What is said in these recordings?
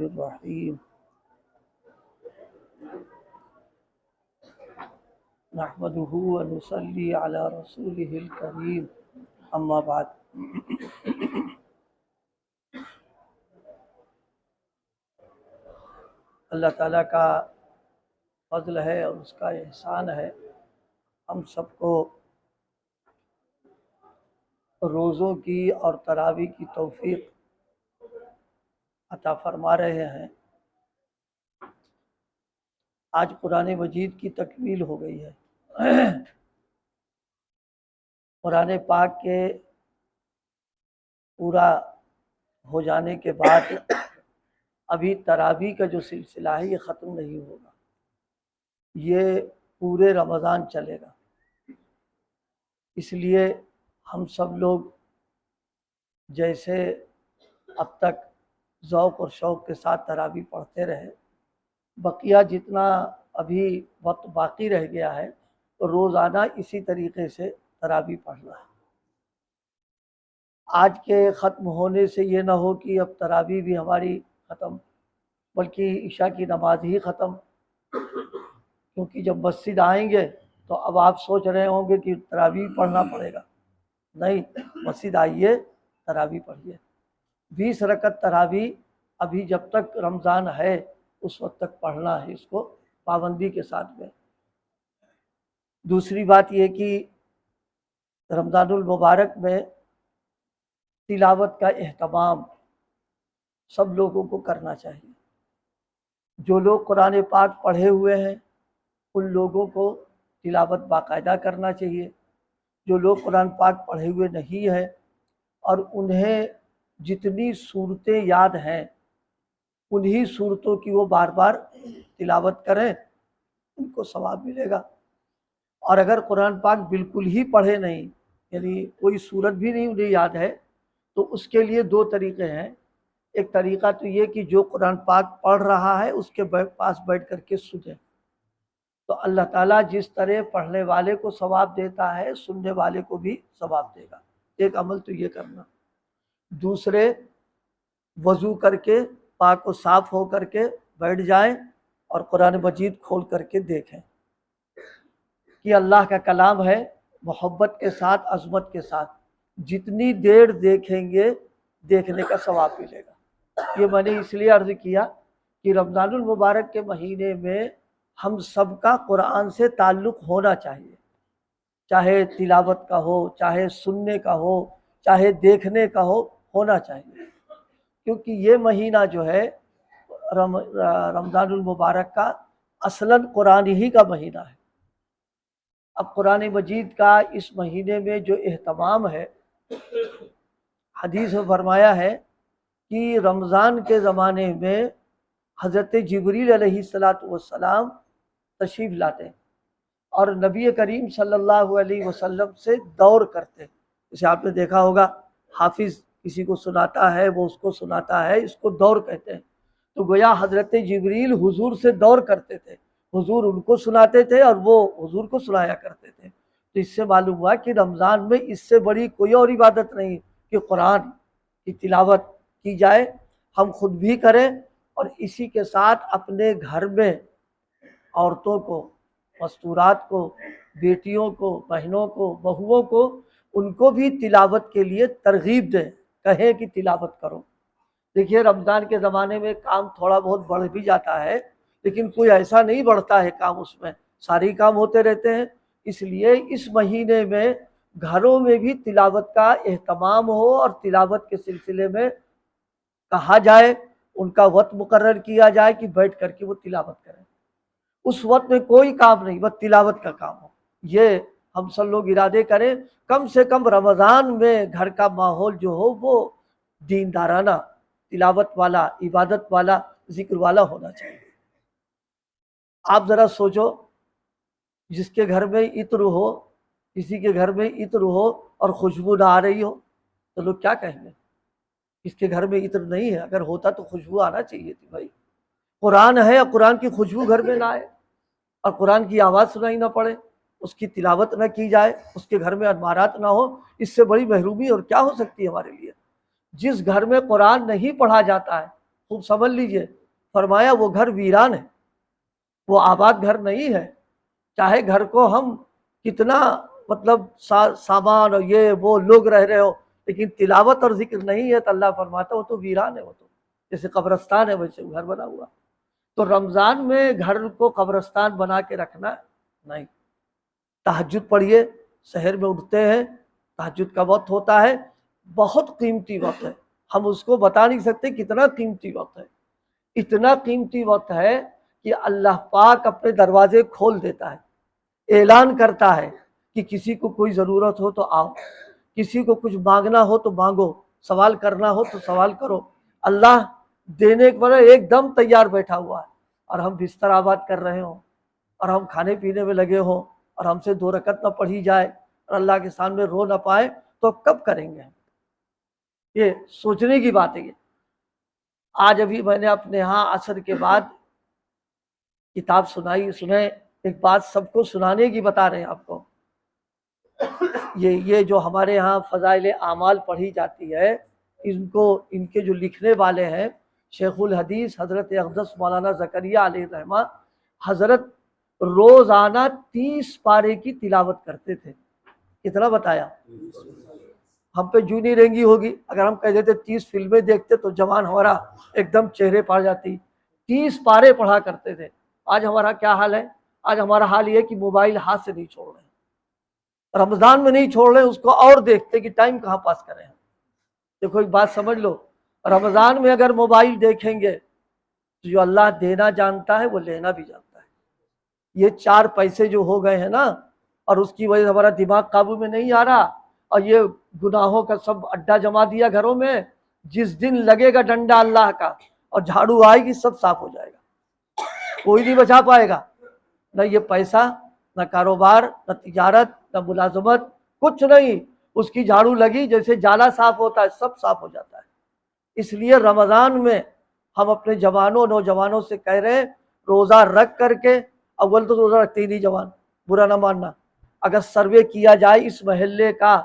रहीम नहमदुहु व नुसल्ली अला रसूलिहिल करीम अम्मा बाद। अल्लाह ताला का फजल है और उसका एहसान है, हम सबको रोज़ों की और तरावी की तौफीक अता फरमा रहे हैं। आज कुरान मजीद की तकमील हो गई है। कुरान पाक के पूरा हो जाने के बाद अभी तरावी का जो सिलसिला है ये ख़त्म नहीं होगा, ये पूरे रमज़ान चलेगा। इसलिए हम सब लोग जैसे अब तक ज़ौक़ और शौक़ के साथ तरावी पढ़ते रहे, बकिया जितना अभी वक्त बाकी रह गया है तो रोज़ाना इसी तरीक़े से तरावी पढ़ना है। आज के ख़त्म होने से ये ना हो कि अब तरावी भी हमारी ख़त्म, बल्कि इशा की नमाज ही ख़त्म, क्योंकि जब मस्जिद आएंगे तो अब आप सोच रहे होंगे कि तरावी पढ़ना पड़ेगा। नहीं, मस्जिद आइए, तरावी पढ़िए। 20 रकत तरावी अभी जब तक रमज़ान है उस वक्त तक पढ़ना है, इसको पाबंदी के साथ में। दूसरी बात यह कि रमज़ानुल मुबारक में तिलावत का एहतमाम सब लोगों को करना चाहिए। जो लोग कुरान पाक पढ़े हुए हैं उन लोगों को तिलावत बाकायदा करना चाहिए। जो लोग कुरान पाक पढ़े हुए नहीं हैं और उन्हें जितनी सूरतें याद हैं उन्हीं सूरतों की वो बार बार तिलावत करें, उनको सवाब मिलेगा। और अगर कुरान पाक बिल्कुल ही पढ़े नहीं, यानी कोई सूरत भी नहीं उन्हें याद है, तो उसके लिए 2 तरीक़े हैं। एक तरीक़ा तो ये कि जो कुरान पाक पढ़ रहा है उसके पास बैठ करके सुने, तो अल्लाह ताला जिस तरह पढ़ने वाले को सवाब देता है सुनने वाले को भी सवाब देगा। एक अमल तो ये करना। दूसरे, वज़ू करके पाक को साफ़ हो करके बैठ जाएं और कुरान मजीद खोल करके देखें कि अल्लाह का कलाम है, मोहब्बत के साथ, अज़मत के साथ। जितनी देर देखेंगे देखने का सवाब मिलेगा। ये मैंने इसलिए अर्ज़ किया कि रमज़ानुल मुबारक के महीने में हम सबका कुरान से ताल्लुक़ होना चाहिए, चाहे तिलावत का हो, चाहे सुनने का हो, चाहे देखने का हो, होना चाहिए। क्योंकि ये महीना जो है रमज़ानुल मुबारक का असलन कुरान ही का महीना है। अब कुरान मजीद का इस महीने में जो एहतमाम है, हदीस में फरमाया है कि रमज़ान के ज़माने में हज़रत जिब्रील अलैहिस्सलातु वस्सलाम तशरीफ़ लाते और नबी करीम सल्लल्लाहु अलैहि वसल्लम से दौर करते। जैसे आपने देखा होगा, हाफिज़ किसी को सुनाता है, वो उसको सुनाता है, इसको दौर कहते हैं। तो गोया हज़रत जिब्रील हुजूर से दौर करते थे, हुजूर उनको सुनाते थे और वो हुजूर को सुनाया करते थे। तो इससे मालूम हुआ कि रमज़ान में इससे बड़ी कोई और इबादत नहीं कि कुरान की तिलावत की जाए, हम खुद भी करें और इसी के साथ अपने घर में औरतों को, मस्तूरात को, बेटियों को, बहनों को, बहुओं को, उनको भी तिलावत के लिए तरगीब दें, कहें कि तिलावत करो। देखिए, रमज़ान के ज़माने में काम थोड़ा बहुत बढ़ भी जाता है, लेकिन कोई ऐसा नहीं बढ़ता है काम, उसमें सारे काम होते रहते हैं। इसलिए इस महीने में घरों में भी तिलावत का एहतमाम हो और तिलावत के सिलसिले में कहा जाए, उनका वक्त मुकर्रर किया जाए कि बैठ करके वो तिलावत करें। उस वक्त में कोई काम नहीं, बस तिलावत का काम हो। ये हम सब लोग इरादे करें, कम से कम रमज़ान में घर का माहौल जो हो वो दीनदाराना, तिलावत वाला, इबादत वाला, जिक्र वाला होना चाहिए। आप ज़रा सोचो, जिसके घर में इत्र हो, किसी के घर में इत्र हो और खुशबू ना आ रही हो तो लोग क्या कहेंगे? इसके घर में इत्र नहीं है, अगर होता तो खुशबू आना चाहिए थी भाई। कुरान है और कुरान की खुशबू घर में ना आए और कुरान की आवाज़ सुनाई ना पड़े, उसकी तिलावत ना की जाए, उसके घर में अनवारात ना हो, इससे बड़ी महरूमी और क्या हो सकती है हमारे लिए। जिस घर में कुरान नहीं पढ़ा जाता है, खूब समझ लीजिए। फरमाया वो घर वीरान है, वो आबाद घर नहीं है। चाहे घर को हम कितना मतलब सामान और ये वो लोग रह रहे हो, लेकिन तिलावत और जिक्र नहीं है तो अल्लाह फरमाता वो तो वीरान है, वो तो जैसे कब्रस्तान है वैसे घर बना हुआ। तो रमज़ान में घर को कब्रस्तान बना के रखना नहीं। तहज्जुद पढ़िए, शहर में उठते हैं, तहज्जुद का वक्त होता है, बहुत कीमती वक्त है, हम उसको बता नहीं सकते कितना कीमती वक्त है। इतना कीमती वक्त है कि अल्लाह पाक अपने दरवाजे खोल देता है, ऐलान करता है कि किसी को कोई ज़रूरत हो तो आओ, किसी को कुछ मांगना हो तो मांगो, सवाल करना हो तो सवाल करो। अल्लाह देने पर एकदम तैयार बैठा हुआ है, और हम बिस्तर आबाद कर रहे हों और हम खाने पीने में लगे हों और हमसे 2 रकत न पढ़ी जाए और अल्लाह के सामने रो ना पाए तो कब करेंगे? ये सोचने की बात है। ये आज अभी मैंने अपने यहाँ असर के बाद किताब सुने, एक बात सबको सुनाने की बता रहे हैं आपको। ये जो हमारे यहाँ फ़ज़ाइल आमाल पढ़ी जाती है, इनको इनके जो लिखने वाले हैं शेखुल हदीस हज़रत अक़दस मौलाना ज़करिया अलैहिर्रहमा, हज़रत रोज़ाना 30 पारे की तिलावत करते थे। कितना बताया? हम पे जूनी रेंगी होगी अगर हम कह देते 30 फिल्में देखते तो जवान हमारा एकदम चेहरे पर जाती। 30 पारे पढ़ा करते थे। आज हमारा क्या हाल है? आज हमारा हाल ये है कि मोबाइल हाथ से नहीं छोड़ रहे, रमज़ान में नहीं छोड़ रहे, उसको और देखते कि टाइम कहाँ पास करें। देखो एक बात समझ लो, रमज़ान में अगर मोबाइल देखेंगे तो जो अल्लाह देना जानता है वो लेना भी जानता है। ये 4 पैसे जो हो गए हैं ना, और उसकी वजह से हमारा दिमाग काबू में नहीं आ रहा, और ये गुनाहों का सब अड्डा जमा दिया घरों में। जिस दिन लगेगा डंडा अल्लाह का और झाड़ू आएगी सब साफ हो जाएगा, कोई नहीं बचा पाएगा। न ये पैसा, न कारोबार, न तिजारत, न मुलाजमत, कुछ नहीं। उसकी झाड़ू लगी जैसे जाला साफ होता है, सब साफ हो जाता है। इसलिए रमज़ान में हम अपने जवानों नौजवानों से कह रहे हैं, रोज़ा रख करके, अव्वल तो रोज़ा रखते ही नहीं जवान, बुरा ना मानना। अगर सर्वे किया जाए इस महल्ले का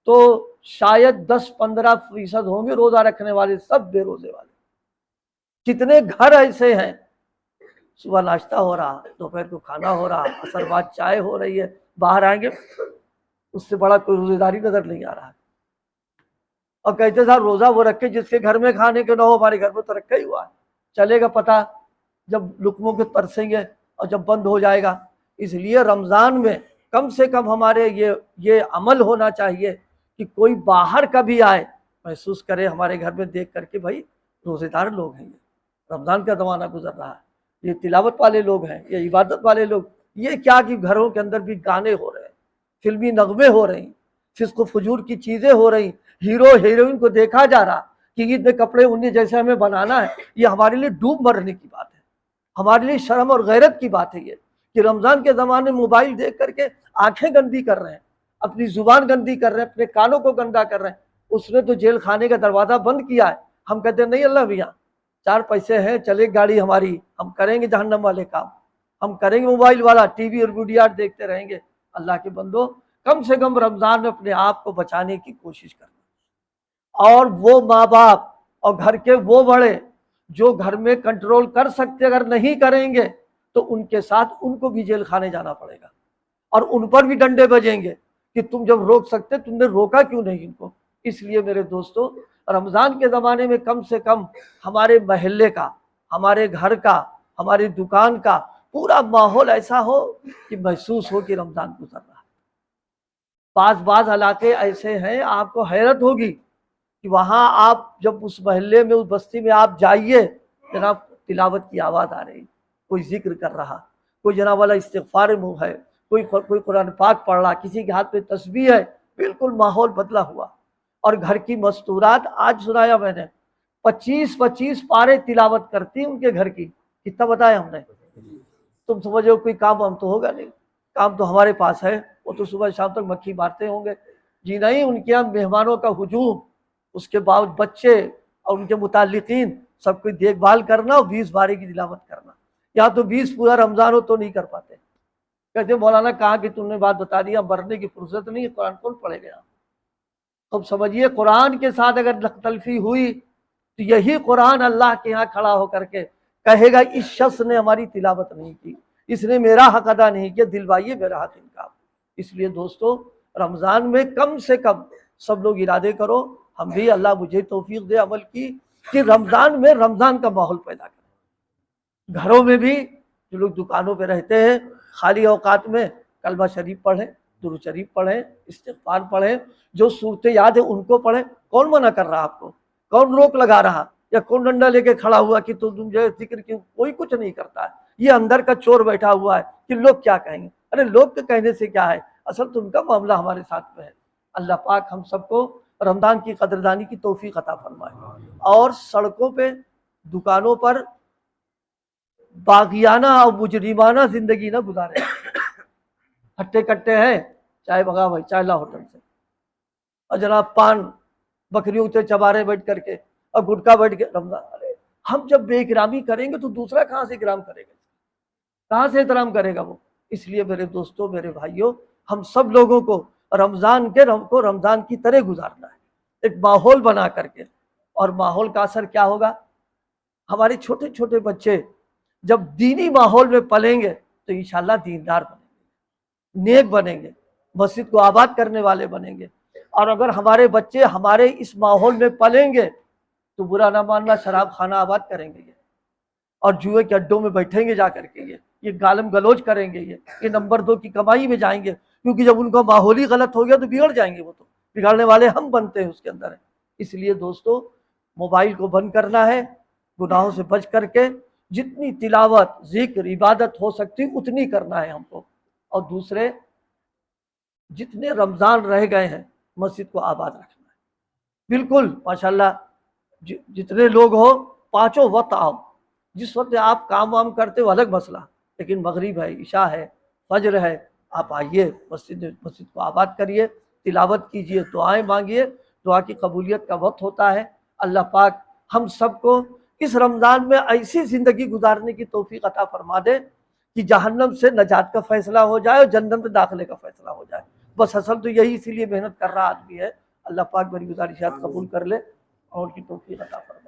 तो शायद 10-15% होंगे रोज़ा रखने वाले, सब बेरोज़े वाले। कितने घर ऐसे हैं, सुबह नाश्ता हो रहा, दोपहर को खाना हो रहा, असर बाद चाय हो रही है, बाहर आएंगे उससे बड़ा कोई रोजेदारी नजर नहीं आ रहा है। और कहते साहब रोजा वो रखे जिसके घर में खाने के ना हो, हमारे घर में तो रखा ही हुआ है। चलेगा पता जब लुकमों के तरसेंगे और जब बंद हो जाएगा। इसलिए रमज़ान में कम से कम हमारे ये अमल होना चाहिए कि कोई बाहर का भी आए महसूस करे हमारे घर में देख करके भाई रोज़ेदार लोग हैं, ये रमज़ान का ज़माना गुजर रहा है, ये तिलावत वाले लोग हैं, ये इबादत वाले लोग। ये क्या कि घरों के अंदर भी गाने हो रहे हैं, फिल्मी नगमे हो रही, फिस्को फजूर की चीज़ें हो रही, हीरो हीरोइन को देखा जा रहा कि ईद में कपड़े उन्हें जैसे हमें बनाना है। ये हमारे लिए डूब मरने की बात है, हमारे लिए शर्म और गैरत की बात है ये कि रमज़ान के ज़माने में मोबाइल देख करके आंखें गंदी कर रहे हैं, अपनी जुबान गंदी कर रहे हैं, अपने कानों को गंदा कर रहे हैं। उसने तो जेल खाने का दरवाज़ा बंद किया है, हम कहते हैं नहीं अल्लाह भैया 4 पैसे हैं, चले गाड़ी हमारी, हम करेंगे जहन्नम वाले काम, हम करेंगे मोबाइल वाला, टीवी और वीडियो देखते रहेंगे। अल्लाह के बंदो, कम से कम रमज़ान में अपने आप को बचाने की कोशिश करना। और वो माँ बाप और घर के वो बड़े जो घर में कंट्रोल कर सकते, अगर नहीं करेंगे तो उनके साथ उनको भी जेल खाने जाना पड़ेगा और उन पर भी डंडे बजेंगे कि तुम जब रोक सकते तुमने रोका क्यों नहीं इनको। इसलिए मेरे दोस्तों, रमज़ान के ज़माने में कम से कम हमारे महल्ले का, हमारे घर का, हमारी दुकान का पूरा माहौल ऐसा हो कि महसूस हो कि रमज़ान गुजर रहा है। बाज़ इलाके ऐसे हैं, आपको हैरत होगी कि वहाँ आप जब उस महल्ले में, उस बस्ती में आप जाइए, जनाब तिलावत की आवाज़ आ रही, कोई जिक्र कर रहा, कोई जनाब वाला इस्तिग़फ़ार मुँह है, कोई कुरान पाक पढ़ रहा, किसी के हाथ में तस्बीह है, बिल्कुल माहौल बदला हुआ। और घर की मस्तूरात, आज सुनाया मैंने, 25-25 पारे तिलावत करती उनके घर की। कितना बताया हमने? तुम समझो कोई काम हम तो होगा नहीं, काम तो हमारे पास है, वो तो सुबह शाम तक मक्खी मारते होंगे जी नहीं। उनके यहाँ मेहमानों का हुजूम, उसके बाद बच्चे और उनके मुताल्लिकीन सबकी देखभाल करना और 20 पारे की तिलावत करना। या तो 20 पूरा रमज़ान हो तो नहीं कर पाते। कहते मौलाना कहा कि तुमने बात बता दिया, मरने की फुर्सत नहीं है, कुरान कौन पढ़ेगा। अब समझिए कुरान के साथ अगर तलफी हुई तो यही कुरान अल्लाह के यहाँ खड़ा होकर के कहेगा इस शख्स ने हमारी तिलावत नहीं की, इसने मेरा हक अदा नहीं किया, दिलवाइए मेरा हक इनका। इसलिए दोस्तों रमज़ान में कम से कम सब लोग इरादे करो, हम भी अल्लाह मुझे तौफीक दे अमल की, कि रमज़ान में रमज़ान का माहौल पैदा करें। घरों में भी जो लोग दुकानों पे रहते हैं खाली औकात में कलमा शरीफ पढ़ें, दुरूद शरीफ पढ़ें, इस्तिग़फ़ार पढ़ें, जो सूरतें याद है उनको पढ़ें। कौन मना कर रहा आपको, कौन रोक लगा रहा, या कौन डंडा लेके खड़ा हुआ कि तुम जो जिक्र क्यों, कोई कुछ नहीं करता है। ये अंदर का चोर बैठा हुआ है कि लोग क्या कहेंगे। अरे लोग के कहने से क्या है, असल तो उनका मामला हमारे साथ में है। अल्लाह पाक हम सबको रमज़ान की कदरदानी की तौफीक अता फरमाए। और सड़कों पे दुकानों पर बागियाना और मुजरिमाना जिंदगी ना गुजारे। हट्टे कट्टे हैं, चाय भगा भाई, चाय ला होटल से, और जनाब पान बकरियों के चबारे बैठ करके और गुटखा बैठ के रमजान। अरे हम जब बेइकरामी करेंगे तो दूसरा कहाँ से इकराम करेगा, कहाँ से एहतराम करेगा वो। इसलिए मेरे दोस्तों, मेरे भाइयों, हम सब लोगों को रमज़ान की तरह गुजारना है, एक माहौल बना करके। और माहौल का असर क्या होगा, हमारे छोटे छोटे बच्चे जब दीनी माहौल में पलेंगे तो इंशाल्लाह दीनदार बनेंगे, नेक बनेंगे, मस्जिद को आबाद करने वाले बनेंगे। और अगर हमारे बच्चे हमारे इस माहौल में पलेंगे तो बुरा ना मानना, शराब खाना आबाद करेंगे ये, और जुए के अड्डों में बैठेंगे जा करके ये गालम गलोच करेंगे, ये नंबर 2 की कमाई में जाएंगे। क्योंकि जब उनका माहौल ही गलत हो गया तो बिगड़ जाएंगे, वो तो बिगाड़ने वाले हम बनते हैं उसके अंदर है। इसलिए दोस्तों मोबाइल को बंद करना है, गुनाहों से बच करके जितनी तिलावत जिक्र इबादत हो सकती उतनी करना है हमको। और दूसरे जितने रमज़ान रह गए हैं मस्जिद को आबाद रखना है। बिल्कुल माशाल्लाह, जितने लोग हो पाँचों वक्त आओ। जिस वक्त आप काम वाम करते हो अलग मसला, लेकिन मगरिब है, इशा है, फजर है, आप आइए मस्जिद को आबाद करिए, तिलावत कीजिए, दुआएं मांगिए। दुआ की कबूलियत का वक्त होता है। अल्लाह पाक हम सबको इस रमज़ान में ऐसी ज़िंदगी गुजारने की तौफीक अता फरमा दे कि जहन्नम से नजात का फैसला हो जाए और जन्नत में दाखिले का फैसला हो जाए। बस असल तो यही, इसीलिए मेहनत कर रहा आदमी है। अल्लाह पाक मेरी गुजारिशात कबूल कर ले और उनकी तौफीक अता फरमाए।